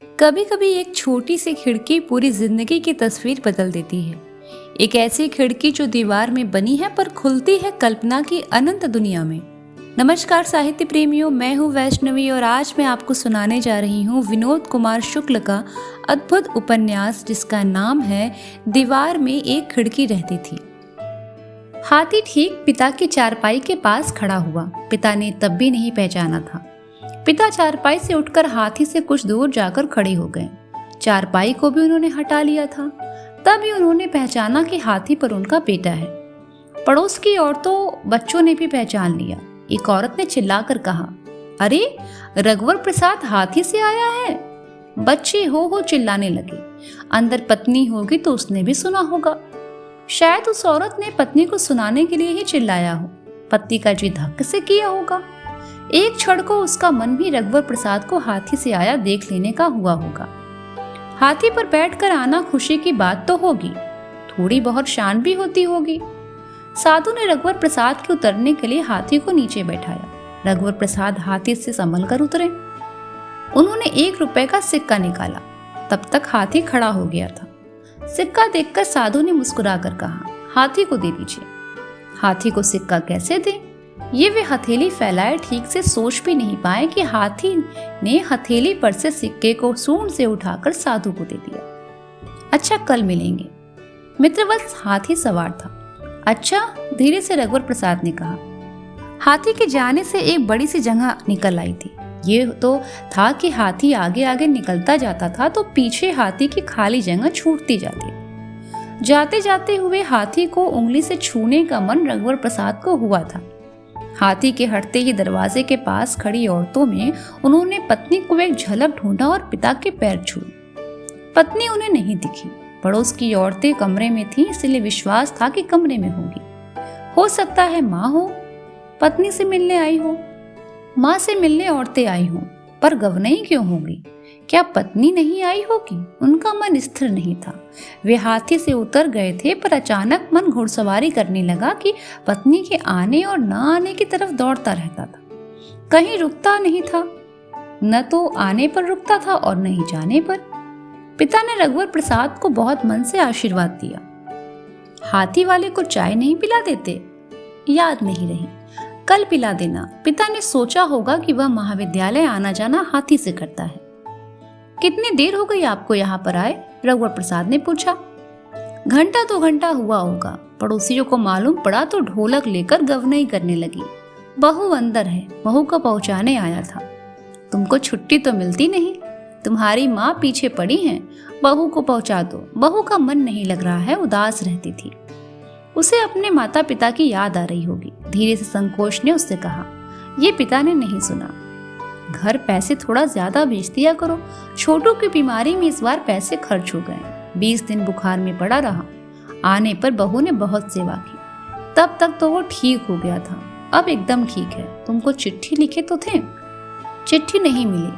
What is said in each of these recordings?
कभी कभी एक छोटी सी खिड़की पूरी जिंदगी की तस्वीर बदल देती है। एक ऐसी खिड़की जो दीवार में बनी है पर खुलती है कल्पना की अनंत दुनिया में। नमस्कार साहित्य प्रेमियों, मैं हूँ वैष्णवी और आज मैं आपको सुनाने जा रही हूँ विनोद कुमार शुक्ल का अद्भुत उपन्यास जिसका नाम है दीवार में एक खिड़की रहती थी। हाथी ठीक पिता की चारपाई के पास खड़ा हुआ। पिता ने तब भी नहीं पहचाना था। पिता चारपाई से उठकर हाथी से कुछ दूर जाकर खड़े हो गए। चारपाई को भी उन्होंने हटा लिया था। तभी उन्होंने पहचाना कि हाथी पर उनका बेटा है। पड़ोस की औरतों बच्चों ने भी पहचान लिया। एक औरत ने चिल्लाकर कहा, अरे रघुवर प्रसाद हाथी से आया है। बच्चे हो चिल्लाने लगे। अंदर पत्नी होगी तो उसने भी सुना होगा। शायद उस औरत ने पत्नी को सुनाने के लिए ही चिल्लाया हो। पति का जी धक्के से किया होगा। एक क्षण को उसका मन भी रघुवर प्रसाद को हाथी से आया देख लेने का हुआ होगा। हाथी पर बैठकर आना खुशी की बात तो होगी, थोड़ी बहुत शान भी होती होगी। साधु ने रघुवर प्रसाद के उतरने के लिए हाथी को नीचे बैठाया। रघुवर प्रसाद हाथी से संभल कर उतरे। उन्होंने 1 रुपए का सिक्का निकाला। तब तक हाथी खड़ा हो गया था। सिक्का देखकर साधु ने मुस्कुराकर कहा, हाथी को दे दीजिए। हाथी को सिक्का कैसे दें? ये वे हथेली फैलाए ठीक से सोच भी नहीं पाए कि हाथी ने हथेली पर से सिक्के को सूंड से उठाकर साधु को दे दिया। अच्छा, कल मिलेंगे। मित्रवत हाथी सवार था। अच्छा, धीरे से रघुवर प्रसाद ने कहा। हाथी के जाने से एक बड़ी सी जगह निकल आई थी। ये तो था कि हाथी आगे आगे निकलता जाता था तो पीछे हाथी की खाली जगह छूटती जाती। जाते जाते हुए हाथी को उंगली से छूने का मन रघुवर प्रसाद को हुआ था। हाथी के हटते ही दरवाजे के पास खड़ी औरतों में उन्होंने पत्नी को एक झलक ढूंढा और पिता के पैर छुए। पत्नी उन्हें नहीं दिखी। पड़ोस की औरतें कमरे में थीं, इसलिए विश्वास था कि कमरे में होगी। हो सकता है माँ हो, पत्नी से मिलने आई हो। माँ से मिलने औरतें आई हों, पर गवनई क्यों होगी? क्या पत्नी नहीं आई होगी? उनका मन स्थिर नहीं था। वे हाथी से उतर गए थे, पर अचानक मन घुड़सवारी करने लगा कि पत्नी के आने और न आने की तरफ दौड़ता रहता था। कहीं रुकता नहीं था, न तो आने पर रुकता था और न ही जाने पर। पिता ने रघुवर प्रसाद को बहुत मन से आशीर्वाद दिया। हाथी वाले को चाय नहीं पिला देते? याद नहीं रही, कल पिला देना। पिता ने सोचा होगा कि वह महाविद्यालय आना जाना हाथी से करता है। कितनी देर हो गई आपको यहाँ पर आए? रघुवर प्रसाद ने पूछा। घंटा 2 घंटा हुआ होगा। पड़ोसियों को मालूम पड़ा तो ढोलक लेकर गवनई करने लगी। बहू अंदर है, बहू को पहुँचाने आया था। तुमको छुट्टी तो मिलती नहीं। तुम्हारी माँ पीछे पड़ी है, बहू को पहुँचा दो। बहू का मन नहीं लग रहा है, उदास रहती थी। उसे अपने माता पिता की याद आ रही होगी। धीरे से संकोच ने उससे कहा। ये पिता ने नहीं सुना। घर पैसे थोड़ा ज्यादा भेज दिया करो। छोटू की बीमारी में इस बार पैसे खर्च हो गए। 20 दिन बुखार में पड़ा रहा। आने पर बहू ने बहुत सेवा की। तब तक तो वो ठीक हो गया था, अब एकदम ठीक है। तुमको चिट्ठी लिखे तो थे? चिट्ठी नहीं मिली।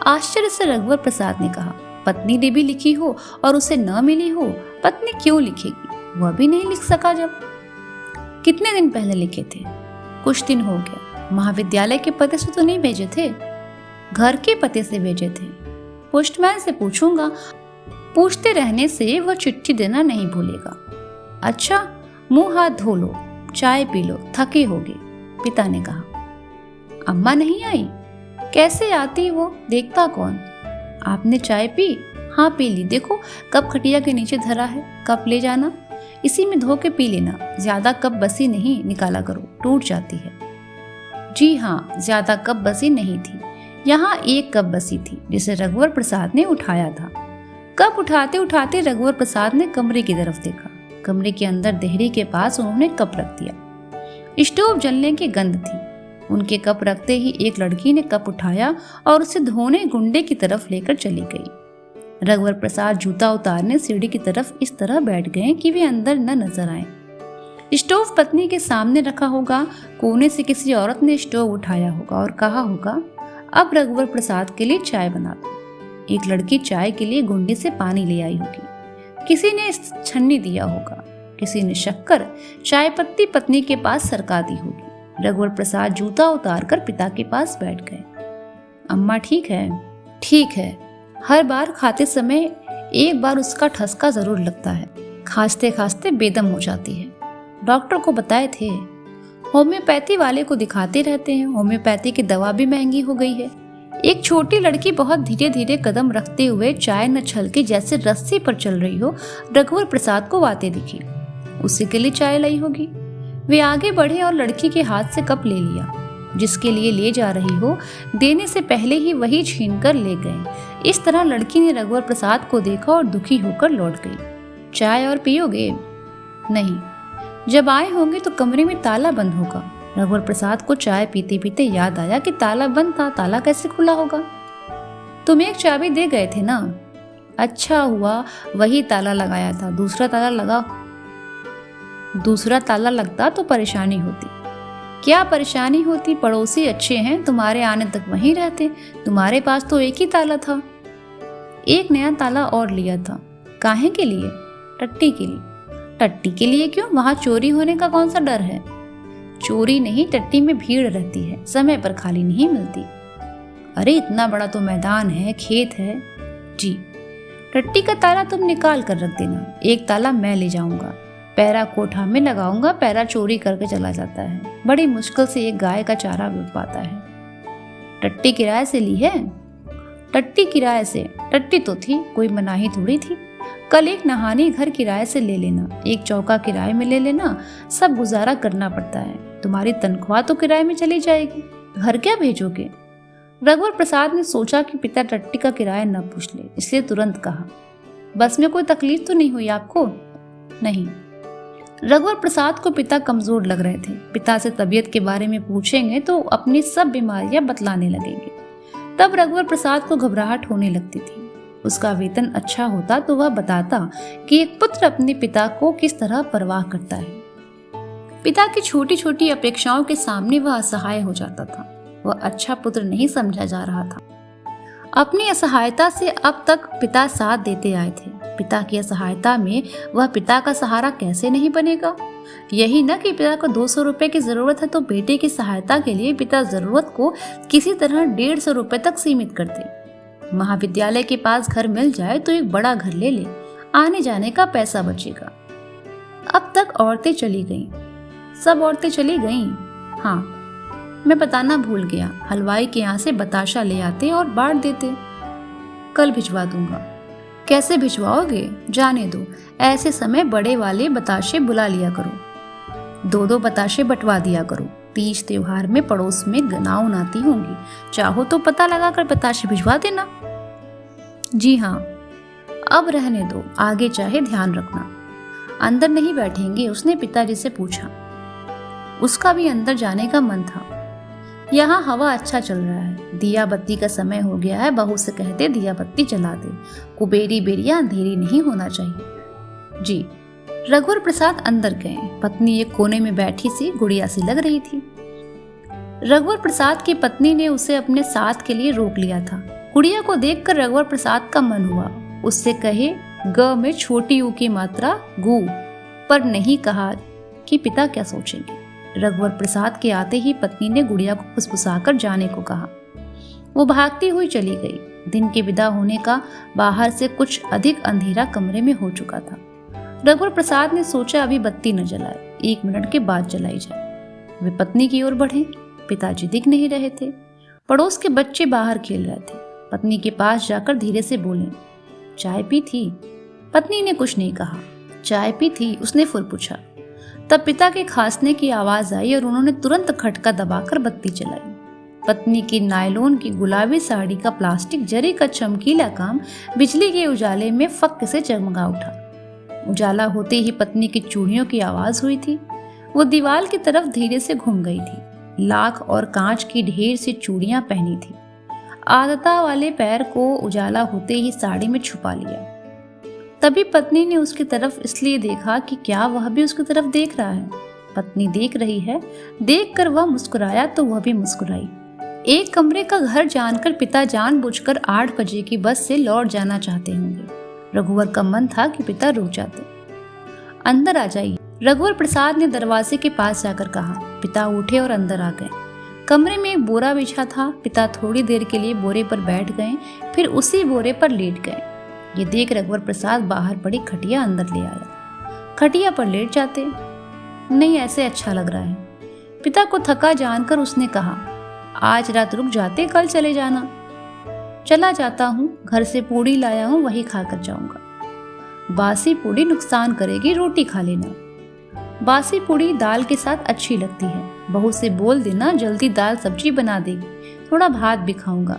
आश्चर्य से रघुवर प्रसाद ने कहा। पत्नी ने भी लिखी हो और उसे न मिली हो, पत्नी क्यों लिखेगी? वह भी नहीं लिख सका। जब कितने दिन पहले लिखे थे? कुछ दिन हो गया। महाविद्यालय के पते से तो नहीं भेजे थे, घर के पते से भेजे थे। पोस्टमैन से पूछूंगा। पूछते रहने से वह चिट्ठी देना नहीं भूलेगा। अच्छा, मुंह हाथ धो लो, चाय पी लो, थके होगे, पिता ने कहा। अम्मा नहीं आई? कैसे आती वो, देखता कौन। आपने चाय पी? हाँ पी ली। देखो कप खटिया के नीचे धरा है, कप ले जाना, इसी में धो के पी लेना। ज्यादा कप बसी नहीं निकाला करो, टूट जाती है। जी हाँ, ज्यादा कप बसी नहीं थी। यहाँ 1 कप बसी थी जिसे रघुवर प्रसाद ने उठाया था। कप उठाते उठाते रघुवर प्रसाद ने कमरे की तरफ देखा। कमरे के अंदर देहरी के पास उन्होंने कप रख दिया। स्टोव जलने की गंध थी। उनके कप रखते ही एक लड़की ने कप उठाया और उसे धोने गुंडे की तरफ लेकर चली गई। रघुवर प्रसाद जूता उतारने सीढ़ी की तरफ इस तरह बैठ गए कि वे अंदर न नजर आए। स्टोव पत्नी के सामने रखा होगा। कोने से किसी औरत ने स्टोव उठाया होगा और कहा होगा, अब रघुवर प्रसाद के लिए चाय बना दो। एक लड़की चाय के लिए गुंडे से पानी ले आई होगी। किसी ने छन्नी दिया होगा। किसी ने शक्कर, चाय पत्ती पत्नी के पास सरका दी होगी। रघुवर प्रसाद जूता उतार कर पिता के पास बैठ गए। अम्मा ठीक है? ठीक है। हर बार खाते समय एक बार उसका ठसका जरूर लगता है। खांसते खांसते बेदम हो जाती है। डॉक्टर को बताए थे, होम्योपैथी वाले को दिखाते रहते हैं। होम्योपैथी की दवा भी महंगी हो गई है। एक छोटी लड़की बहुत धीरे धीरे कदम रखते हुए चाय न छलके जैसे रस्सी पर चल रही हो रघुवर प्रसाद को आते दिखी। उसी के लिए चाय लाई होगी। वे आगे बढ़े और लड़की के हाथ से कप ले लिया। जिसके लिए ले जा रही हो देने से पहले ही वही छीन कर ले गए। इस तरह लड़की ने रघुवर प्रसाद को देखा और दुखी होकर लौट गई। चाय और पियोगे? नहीं, जब आए होंगे तो कमरे में ताला बंद होगा। रघुवर प्रसाद को चाय पीते पीते याद आया कि ताला बंद था, ताला कैसे खुला होगा? तुम एक चाबी दे गए थे ना? अच्छा हुआ वही ताला लगाया था, दूसरा ताला लगता तो परेशानी होती। क्या परेशानी होती? पड़ोसी अच्छे हैं, तुम्हारे आने तक वहीं रहते। तुम्हारे पास तो एक ही ताला था। एक नया ताला और लिया था। काहे के लिए? टट्टी के लिए। टट्टी के लिए क्यों? वहां चोरी होने का कौन सा डर है? चोरी नहीं, टट्टी में भीड़ रहती है, समय पर खाली नहीं मिलती। अरे इतना बड़ा तो मैदान है, खेत है। जी, टट्टी का ताला तुम निकाल कर रख देना, एक ताला मैं ले जाऊंगा, पैरा कोठा में लगाऊंगा। पैरा चोरी करके चला जाता है, बड़ी मुश्किल से एक गाय का चारा बिक पाता है। टट्टी किराए से ली है? टट्टी किराए से? टट्टी तो थी, कोई मनाही थोड़ी थी। कल एक नहानी घर किराए से ले लेना, एक चौका किराए में ले लेना, सब गुजारा करना पड़ता है। तुम्हारी तनख्वाह तो किराए में चली जाएगी, घर क्या भेजोगे? रघुवर प्रसाद ने सोचा कि पिता टट्टी का किराया न पूछ ले, इसलिए तुरंत कहा, बस में कोई तकलीफ तो नहीं हुई आपको? नहीं। रघुवर प्रसाद को पिता कमजोर लग रहे थे। पिता से तबीयत के बारे में पूछेंगे तो अपनी सब बीमारियां बतलाने लगेंगे। तब रघुवर प्रसाद को घबराहट होने लगती थी। उसका वेतन अच्छा होता तो वह बताता कि एक पुत्र अपने पिता को किस तरह परवाह करता है। पिता की छोटी छोटी अपेक्षाओं के सामने वह असहाय हो जाता था। वह अच्छा पुत्र नहीं समझा जा रहा था। अपनी असहायता से अब तक पिता साथ देते आए थे। पिता की असहायता में वह पिता का सहारा कैसे नहीं बनेगा? यही न कि पिता को 200 रुपए की जरूरत है तो बेटे की सहायता के लिए पिता जरूरत को किसी तरह 150 रुपए तक सीमित कर दे। महाविद्यालय के पास घर मिल जाए तो एक बड़ा घर ले ले, आने जाने का पैसा बचेगा। अब तक औरतें चली गईं, सब औरतें चली गईं। हाँ, मैं बताना भूल गया, हलवाई के यहाँ से बताशा ले आते और बांट देते। कल भिजवा दूंगा। कैसे भिजवाओगे? जाने दो, ऐसे समय बड़े वाले बताशे बुला लिया करो, 2-2 बताशे बंटवा दिया करो। तीज त्योहार में पड़ोस में गनाउन आती होंगी, चाहो तो पता लगाकर बताशे भिजवा देना। जी हाँ, अब रहने दो, आगे चाहे ध्यान रखना। अंदर नहीं बैठेंगे? उसने पिताजी से पूछा। उसका भी अंदर जाने का मन था। यहाँ हवा अच्छा चल रहा है, दिया बत्ती का समय हो गया है, बहू से कहते दिया बत्ती जला दे, कुबेरी बेरिया अंधेरी नहीं होना चाहिए। जी। रघुवर प्रसाद अंदर गए। पत्नी एक कोने में बैठी सी गुड़िया सी लग रही थी। रघुवर प्रसाद की पत्नी ने उसे अपने साथ के लिए रोक लिया था। गुड़िया को देखकर रघुवर प्रसाद का मन हुआ उससे कहे ग में छोटी ऊ की मात्रा गु, पर नहीं कहा कि पिता क्या सोचेंगे। रघुवर प्रसाद के आते ही पत्नी ने गुड़िया को फुसफुसाकर जाने को कहा। वो भागती हुई चली गई। दिन के विदा होने का बाहर से कुछ अधिक अंधेरा कमरे में हो चुका था। रघुवर प्रसाद ने सोचा अभी बत्ती न जलाए, 1 मिनट के बाद जलाई जाए। वे पत्नी की ओर बढ़े। पिताजी दिख नहीं रहे थे। पड़ोस के बच्चे बाहर खेल रहे थे। पत्नी के पास जाकर धीरे से बोले, चाय पी थी? पत्नी ने कुछ नहीं कहा। चाय पी थी? उसने फिर पूछा। तब पिता के खांसने की आवाज आई और उन्होंने तुरंत खटका दबाकर बत्ती जलाई। पत्नी की नायलॉन की गुलाबी साड़ी का प्लास्टिक जरी का चमकीला काम बिजली के उजाले में फक्क से जगमगा उठा। उजाला होते ही पत्नी की चूड़ियों की आवाज हुई थी। वो दीवार की तरफ धीरे से घूम गई थी। लाख और कांच की ढेर सी चूड़ियां पहनी थी। आदता वाले पैर को उजाला होते ही साड़ी में छुपा लिया। तभी पत्नी ने उसकी तरफ इसलिए देखा कि क्या वह भी उसकी तरफ देख रहा है। पत्नी देख रही है, देखकर वह मुस्कुराया तो वह भी मुस्कुराई। एक कमरे का घर जानकर पिता जानबूझकर 8 बजे की बस से लौट जाना चाहते होंगे। रघुवर का मन था कि पिता रुक जाते। अंदर आ जाइए, रघुवर प्रसाद ने दरवाजे के पास जाकर कहा। पिता उठे और अंदर आ गए। कमरे में एक बोरा बिछा था। पिता थोड़ी देर के लिए बोरे पर बैठ गए, फिर उसी बोरे पर लेट गए। ये देख रघुवर प्रसाद बाहर पड़ी खटिया अंदर ले आया। खटिया पर लेट जाते। नहीं, ऐसे अच्छा लग रहा है। पिता को थका जानकर उसने कहा, आज रात रुक जाते, कल चले जाना। चला जाता हूँ, घर से पूड़ी लाया हूँ, वही खाकर जाऊंगा। बासी पूड़ी नुकसान करेगी, रोटी खा लेना। बासी पूड़ी दाल के साथ अच्छी लगती है। बहू से बोल देना जल्दी दाल सब्जी बना देगी, थोड़ा भात भी खाऊंगा।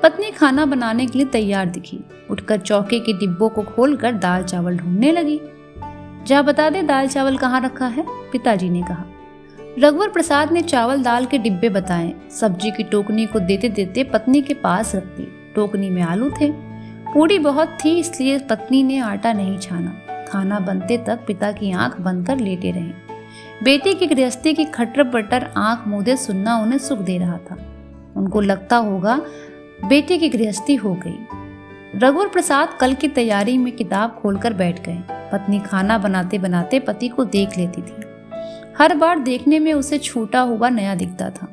पत्नी खाना बनाने के लिए तैयार दिखी। उठकर चौके के डिब्बों को खोलकर दाल चावल ढूंढने लगी। जा बता दे दाल चावल कहाँ रखा है, पिताजी ने कहा। रघुवर प्रसाद ने चावल दाल के डिब्बे बताए। सब्जी की टोकनी को देते देते पत्नी के पास रख दी। टोकनी में आलू थे। पूड़ी बहुत थी, इसलिए पत्नी ने आटा नहीं छाना। खाना बनते तक पिता की आंख बंद कर लेटे रहे। बेटी की गृहस्थी की खटर पटर आंख मूंदे सुनना उन्हें सुख दे रहा था। उनको लगता होगा बेटी की गृहस्थी हो गई। रघुवर प्रसाद कल की तैयारी में किताब खोलकर बैठ गए। पत्नी खाना बनाते बनाते पति को देख लेती थी। हर बार देखने में उसे छूटा हुआ नया दिखता था।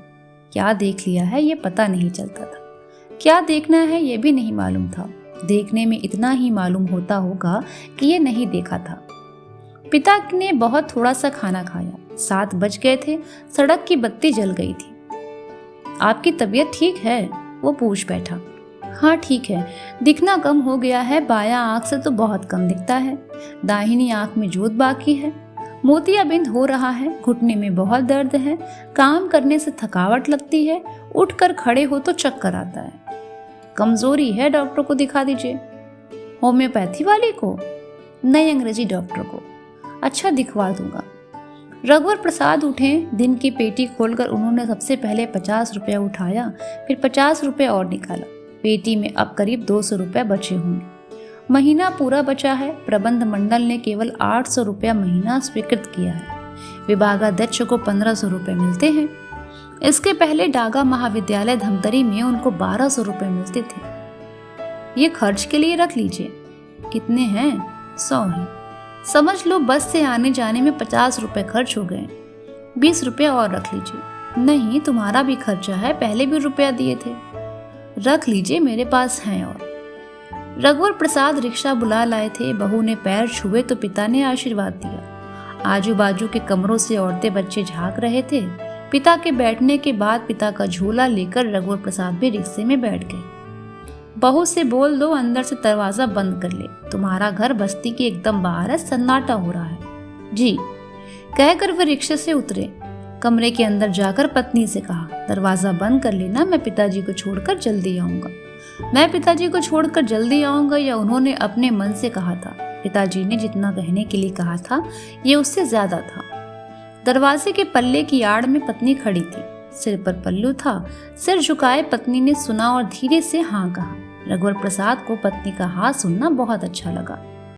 क्या देख लिया है ये पता नहीं चलता था। क्या देखना है ये भी नहीं मालूम था। देखने में इतना ही मालूम होता होगा कि ये नहीं देखा था। पिता ने बहुत थोड़ा सा खाना खाया। 7 बज गए थे। सड़क की बत्ती जल गई थी। आपकी तबीयत ठीक है? वो पूछ बैठा। हाँ ठीक है, दिखना कम हो गया है। बायां आंख से तो बहुत कम दिखता है। दाहिनी आंख में जोत बाकी है। मोतियाबिंद हो रहा है। घुटने में बहुत दर्द है। काम करने से थकावट लगती है। उठकर खड़े हो तो चक्कर आता है। कमजोरी है, डॉक्टर को दिखा दीजिए। होम्योपैथी वाले को? नहीं, अंग्रेजी डॉक्टर को। अच्छा, दिखवा दूंगा। रघुवर प्रसाद उठे। दिन की पेटी खोलकर उन्होंने सबसे पहले 50 रुपया उठाया, फिर 50 रुपये और निकाला। पेटी में अब करीब 200 रुपये बचे होंगे। महीना पूरा बचा है। प्रबंध मंडल ने केवल 800 रुपया महीना स्वीकृत किया है। विभागाध्यक्ष को 1500 रुपये मिलते हैं। इसके पहले डागा महाविद्यालय धमतरी में उनको 1200 रुपये मिलते थे। ये खर्च के लिए रख लीजिए। कितने हैं? 100 हैं। समझ लो बस से आने जाने में 50 रुपये खर्च हो गए। 20 रुपये और रख लीजिए। नहीं, तुम्हारा भी खर्चा है, पहले भी रुपया दिए थे। रख लीजिए, मेरे पास हैं। और रघुवर प्रसाद रिक्शा बुला लाए थे। बहू ने पैर छुए तो पिता ने आशीर्वाद दिया। आजू बाजू के कमरों से औरतें बच्चे झांक रहे थे। पिता के बैठने के बाद पिता का झोला लेकर रघुवर प्रसाद भी रिक्शे में बैठ गए। बहू से बोल दो अंदर से दरवाजा बंद कर ले, तुम्हारा घर बस्ती के एकदम बाहर है, सन्नाटा हो रहा है। जी कहकर वे रिक्शे से उतरे। कमरे के अंदर जाकर पत्नी से कहा, दरवाजा बंद कर लेना, मैं पिताजी को छोड़कर जल्दी आऊंगा। मैं पिताजी को छोड़कर जल्दी आऊंगा या उन्होंने अपने मन से कहा था? पिताजी ने जितना कहने के लिए कहा था ये उससे ज्यादा था। दरवाजे के पल्ले की आड़ में पत्नी खड़ी थी। सिर पर पल्लू था। सिर झुकाए पत्नी ने सुना और धीरे से हाँ कहा। रघुवर प्रसाद को पत्नी का हाँ सुनना बहुत अच्छा लगा।